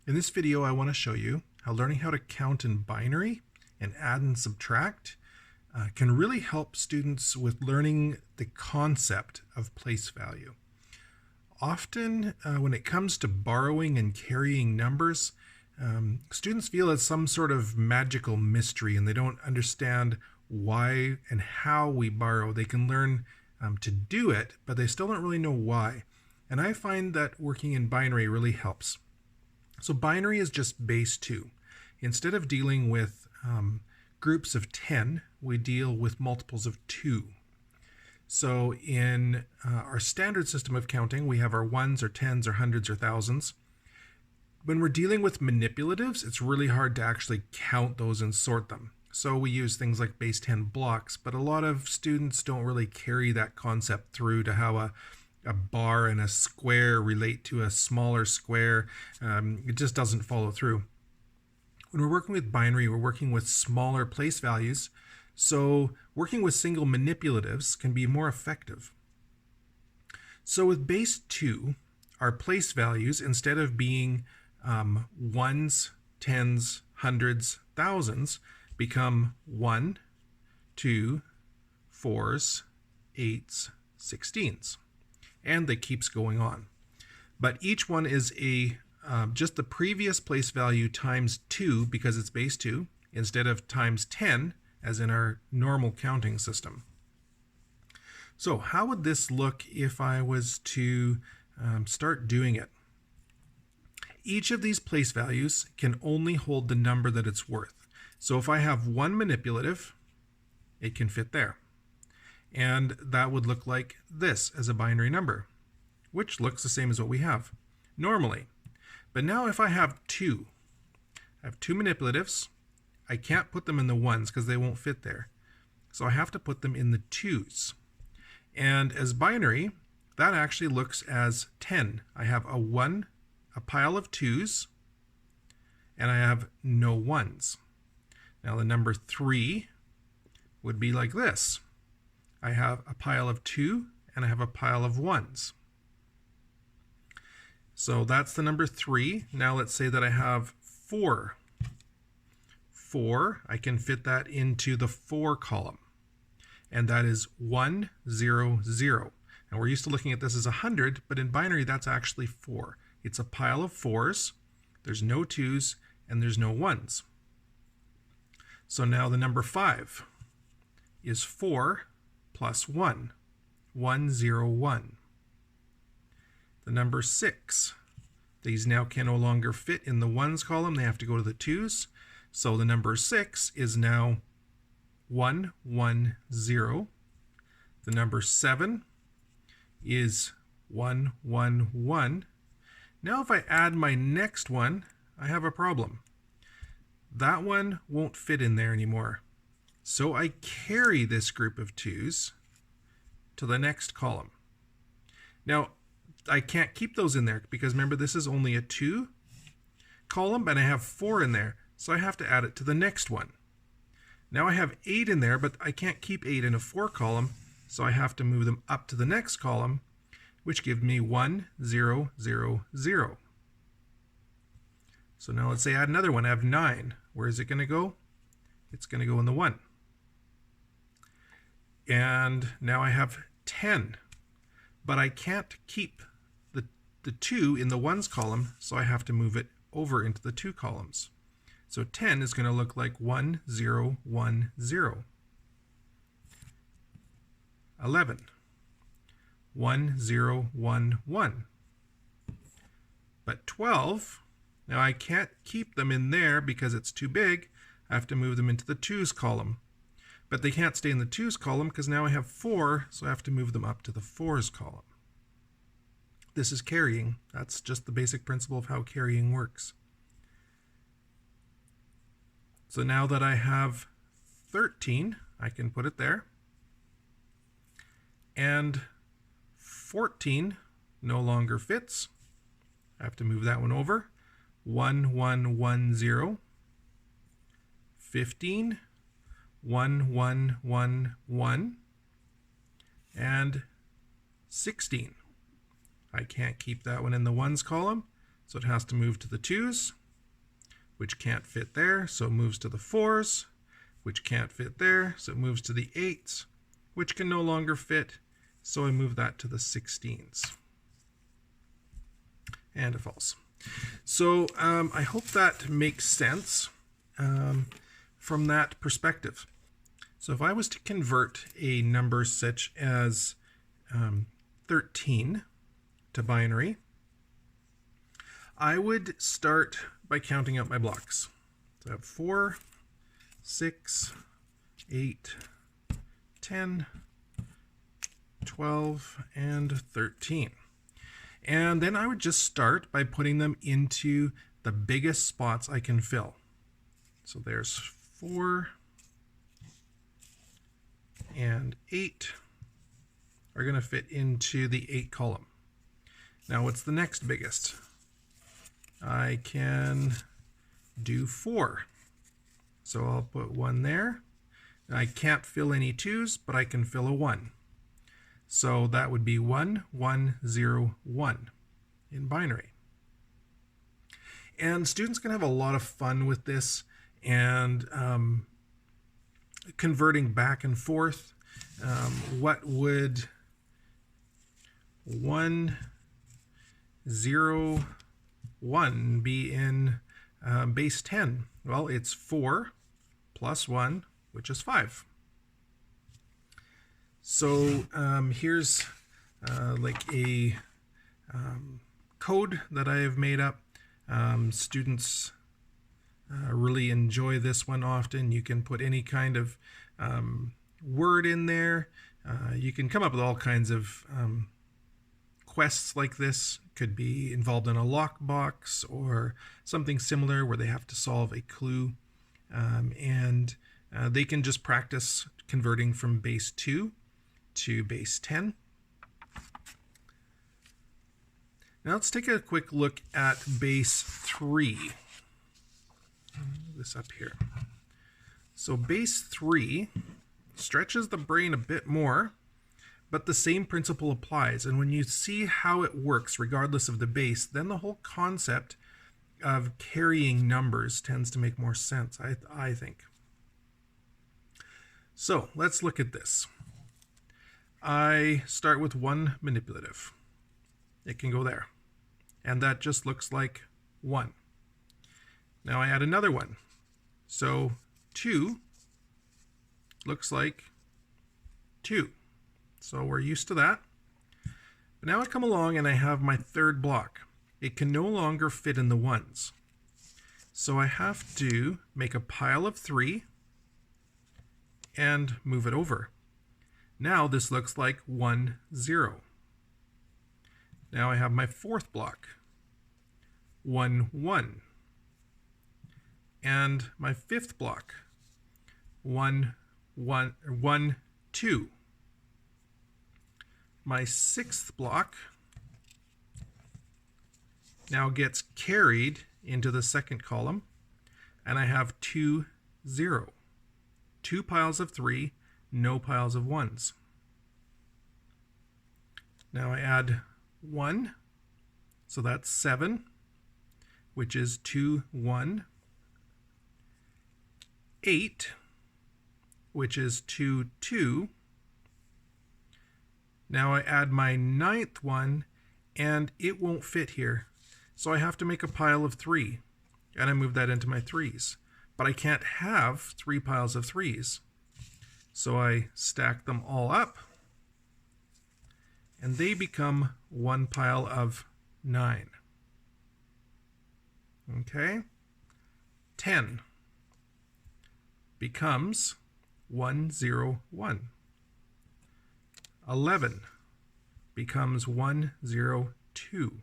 In this video, I want to show you how learning how to count in binary and add and subtract can really help students with learning the concept of place value. Often, when it comes to borrowing and carrying numbers, students feel it's some sort of magical mystery and they don't understand why and how we borrow. They can learn to do it, but they still don't really know why. And I find that working in binary really helps. So binary is just base 2. Instead of dealing with groups of 10, we deal with multiples of 2. So in our standard system of counting, we have our ones or tens or hundreds or thousands. When we're dealing with manipulatives, it's really hard to actually count those and sort them. So we use things like base 10 blocks, but a lot of students don't really carry that concept through to how a bar and a square relate to a smaller square. It just doesn't follow through. When we're working with binary, we're working with smaller place values, so working with single manipulatives can be more effective. So with base 2, our place values, instead of being ones, tens, hundreds, thousands, become 1, 2, 4s, 8s, 16s. And that keeps going on. But each one is just the previous place value times 2 because it's base 2 instead of times 10 as in our normal counting system. So how would this look if I was to start doing it? Each of these place values can only hold the number that it's worth. So if I have one manipulative, it can fit there. And that would look like this as a binary number, which looks the same as what we have normally. But now if I have two manipulatives, I can't put them in the ones because they won't fit there. So I have to put them in the twos. And as binary, that actually looks as 10. I have a 1, a pile of 2s, and I have no 1s. Now the number 3 would be like this. I have a pile of 2 and I have a pile of 1s. So that's the number 3. Now let's say that I have 4. 4, I can fit that into the 4 column. And that is 1, 0, 0. And we're used to looking at this as 100, but in binary that's actually 4. It's a pile of 4s, there's no 2s, and there's no 1s. So now the number 5 is 4 plus 1, 1, 0, 1. The number 6, these now can no longer fit in the 1s column, they have to go to the 2s. So the number 6 is now 1, 1, 0. The number 7 is 1, 1, 1. Now if I add my next one, I have a problem. That one won't fit in there anymore. So I carry this group of 2s to the next column. Now, I can't keep those in there because remember this is only a 2 column, but I have 4 in there. So I have to add it to the next one. Now I have 8 in there, but I can't keep 8 in a 4 column, so I have to move them up to the next column, which gives me 1, 0, 0, 0. So now let's say I add another one. I have 9. Where is it going to go? It's going to go in the 1. And now I have 10. But I can't keep the 2 in the 1s column, so I have to move it over into the 2 columns. So 10 is going to look like 1, 0, 1, 0. 11. 1, 0, 1, 1. But 12, now I can't keep them in there because it's too big. I have to move them into the 2s column. But they can't stay in the 2s column because now I have 4, so I have to move them up to the 4s column. This is carrying. That's just the basic principle of how carrying works. So now that I have 13, I can put it there. And 14 no longer fits. I have to move that one over. 1, 1, 1, 0. 15, 1, 1, 1, 1. And 16. I can't keep that one in the ones column, So it has to move to the 2s, which can't fit there, so it moves to the 4s, which can't fit there, so it moves to the 8s, which can no longer fit, so I move that to the 16s. And it falls. So I hope that makes sense from that perspective. So if I was to convert a number such as 13 to binary, I would start by counting out my blocks. So I have 4, 6, 8, 10, 12, and 13. And then I would just start by putting them into the biggest spots I can fill. So there's 4 and 8 are going to fit into the 8 column. Now what's the next biggest? I can do 4. So I'll put 1 there. I can't fill any 2s, but I can fill a 1. So that would be 1, 1, 0, 1 in binary. And students can have a lot of fun with this and converting back and forth. What would 1, 0, 1 be in base 10? Well, it's 4 plus 1, which is 5. So here's like a code that I have made up. Students really enjoy this one often. You can put any kind of word in there. You can come up with all kinds of quests like this. Could be involved in a lockbox or something similar where they have to solve a clue. And they can just practice converting from base 2 to base 10. Now let's take a quick look at base 3. Move this up here. So base 3 stretches the brain a bit more, but the same principle applies. And when you see how it works, regardless of the base, then the whole concept of carrying numbers tends to make more sense, I think. So let's look at this. I start with 1 manipulative. It can go there. And that just looks like 1. Now I add another one. So 2 looks like 2. So we're used to that. But now I come along and I have my third block. It can no longer fit in the 1s. So I have to make a pile of 3 and move it over. Now this looks like 1, 0. Now I have my fourth block, 1, 1. And my fifth block, 1, 1, 1, 2. My sixth block now gets carried into the second column, and I have 2, 0. 2 piles of 3, no piles of 1s. Now I add 1, so that's 7, which is 2, 1. 8, which is 2, 2. Now I add my ninth one, and it won't fit here. So I have to make a pile of 3, and I move that into my 3s. But I can't have 3 piles of 3s. So I stack them all up, and they become 1 pile of 9. Okay? 10 becomes 1, 0, 1. 11 becomes 1, 0, 2.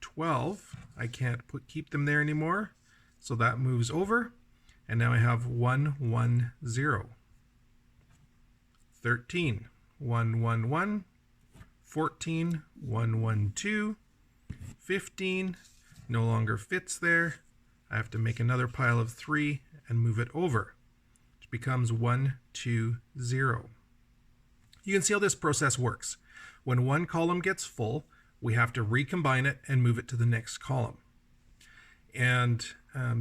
12, I can't keep them there anymore, so that moves over, and now I have 1, 1, 0. 13, 1, 1, 1. 14, 1, 1, 2. 15, no longer fits there. I have to make another pile of 3 and move it over, which becomes 1, 2, 0. You can see how this process works. When one column gets full, we have to recombine it and move it to the next column. And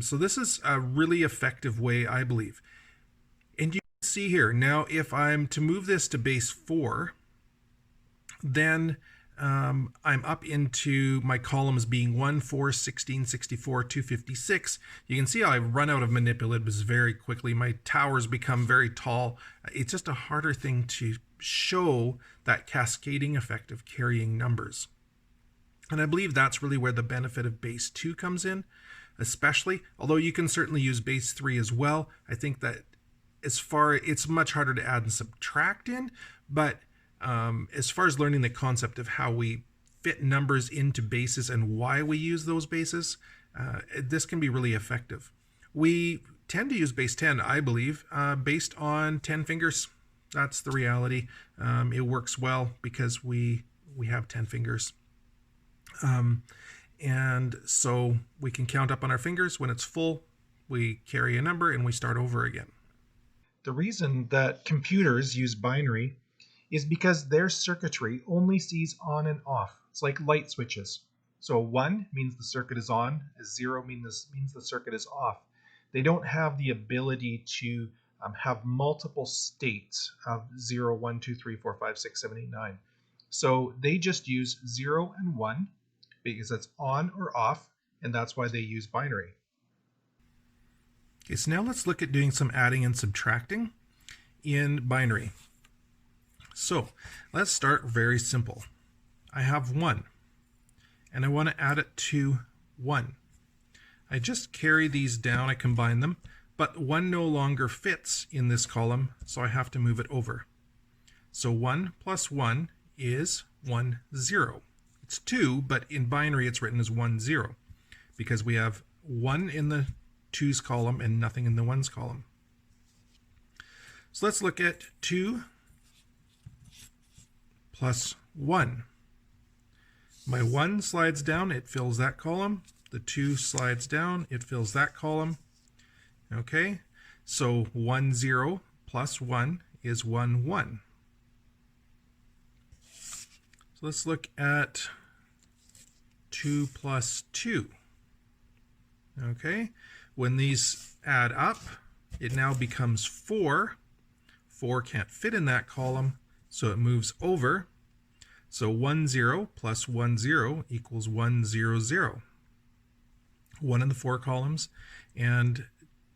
so this is a really effective way, I believe. And you can see here, now if I'm to move this to base 4, then I'm up into my columns being 1, 4, 16, 64, 256. You can see how I run out of manipulatives very quickly. My towers become very tall. It's just a harder thing to show that cascading effect of carrying numbers. And I believe that's really where the benefit of base 2 comes in, especially, although you can certainly use base 3 as well. I think that it's much harder to add and subtract in, but as far as learning the concept of how we fit numbers into bases and why we use those bases, this can be really effective. We tend to use base 10, I believe, based on 10 fingers. That's the reality. It works well because we have 10 fingers. And so we can count up on our fingers. When it's full, we carry a number and we start over again. The reason that computers use binary is because their circuitry only sees on and off. It's like light switches. So 1 means the circuit is on, 0 means the circuit is off. They don't have the ability to have multiple states of 0, 1, 2, 3, 4, 5, 6, 7, 8, 9. So they just use 0 and 1 because that's on or off, and that's why they use binary. Okay, so now let's look at doing some adding and subtracting in binary. So let's start very simple. I have 1, and I want to add it to 1. I just carry these down, I combine them, but 1 no longer fits in this column, so I have to move it over. So 1 plus 1 is 1, 0. It's 2, but in binary it's written as 1, 0, because we have 1 in the 2's column and nothing in the 1's column. So let's look at 2 plus 1. My 1 slides down, it fills that column. The 2 slides down, it fills that column. Okay, so 1, 0 plus 1 is 1, 1. So let's look at 2 plus 2. Okay, when these add up, it now becomes 4. 4 can't fit in that column, so it moves over. So 1, 0 plus 1, 0 equals 1, 0, 0. 1 in the 4 columns, and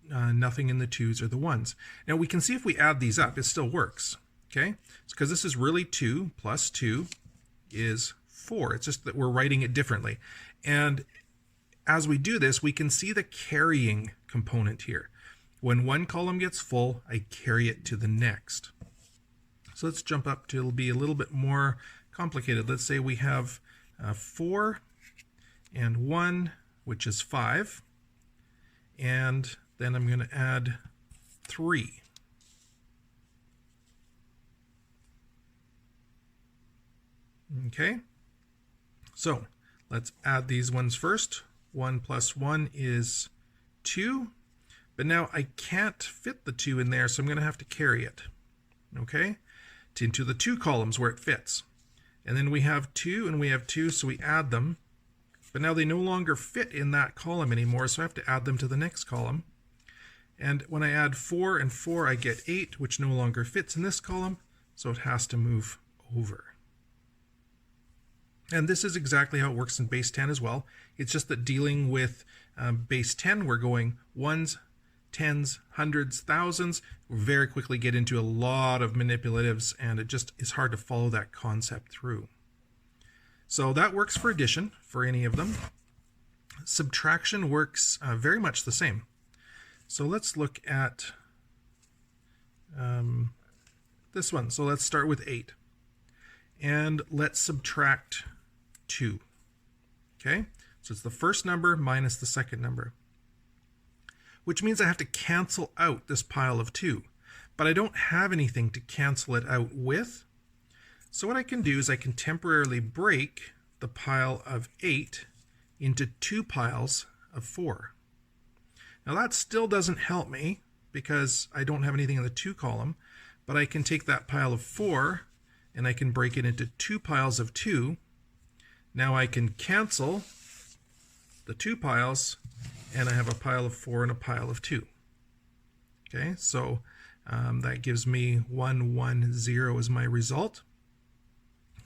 nothing in the 2's or the 1's. Now we can see if we add these up, it still works. Okay, it's because this is really 2 plus 2 is 4. It's just that we're writing it differently. And as we do this, we can see the carrying component here. When one column gets full, I carry it to the next. So let's jump up to, it'll be a little bit more complicated. Let's say we have 4 and 1, which is 5. And then I'm going to add 3. Okay, so let's add these ones first. 1 plus 1 is 2. But now I can't fit the 2 in there, so I'm going to have to carry it, okay, into the 2 columns where it fits. And then we have 2 and we have 2, so we add them. But now they no longer fit in that column anymore, so I have to add them to the next column. And when I add 4 and 4, I get 8, which no longer fits in this column, so it has to move over. And this is exactly how it works in base 10 as well. It's just that dealing with base 10, we're going 1s, 10s, hundreds, thousands. We very quickly get into a lot of manipulatives, and it just is hard to follow that concept through. So that works for addition, for any of them. Subtraction works very much the same. So let's look at this one. So let's start with 8. And let's subtract 2. Okay, so it's the first number minus the second number, which means I have to cancel out this pile of 2. But I don't have anything to cancel it out with. So what I can do is I can temporarily break the pile of 8 into 2 piles of 4. Now that still doesn't help me because I don't have anything in the 2 column, but I can take that pile of 4 and I can break it into 2 piles of 2. Now I can cancel the 2 piles, and I have a pile of 4 and a pile of 2. Okay, so that gives me 1, 1, 0 as my result.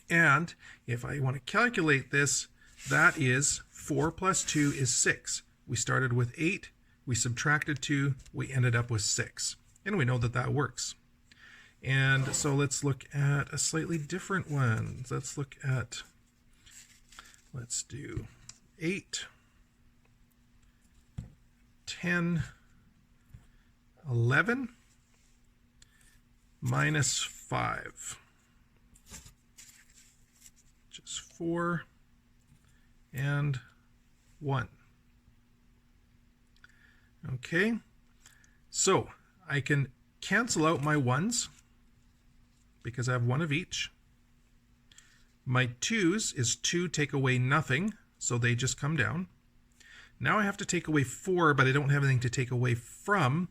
And if I want to calculate this, that is 4 plus 2 is 6. We started with 8, we subtracted 2, we ended up with 6. And we know that that works. And so let's look at a slightly different one. Let's do 8, 10, 11, minus 5, which is 4 and 1. Okay, so I can cancel out my 1s because I have 1 of each. My 2s is 2 take away nothing, so they just come down. Now I have to take away 4, but I don't have anything to take away from.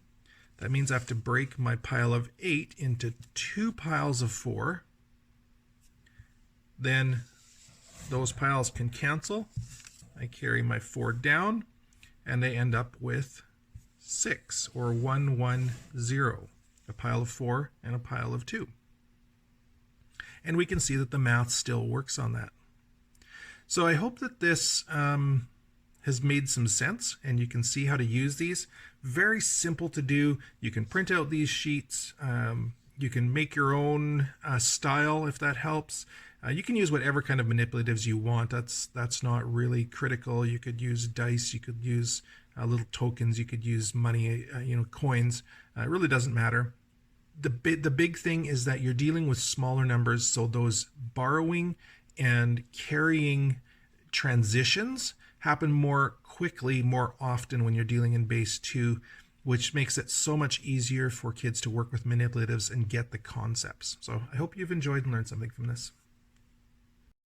That means I have to break my pile of 8 into 2 piles of 4. Then those piles can cancel. I carry my 4 down, and I end up with 6, or 1, 1, 0. A pile of 4 and a pile of 2. And we can see that the math still works on that. So I hope that this has made some sense, and you can see how to use these. Very simple to do. You can print out these sheets. You can make your own style if that helps. You can use whatever kind of manipulatives you want. That's not really critical. You could use dice. You could use little tokens. You could use money, coins. It really doesn't matter. The big thing is that you're dealing with smaller numbers, so those borrowing and carrying transitions happen more quickly, more often when you're dealing in base 2, which makes it so much easier for kids to work with manipulatives and get the concepts. So I hope you've enjoyed and learned something from this.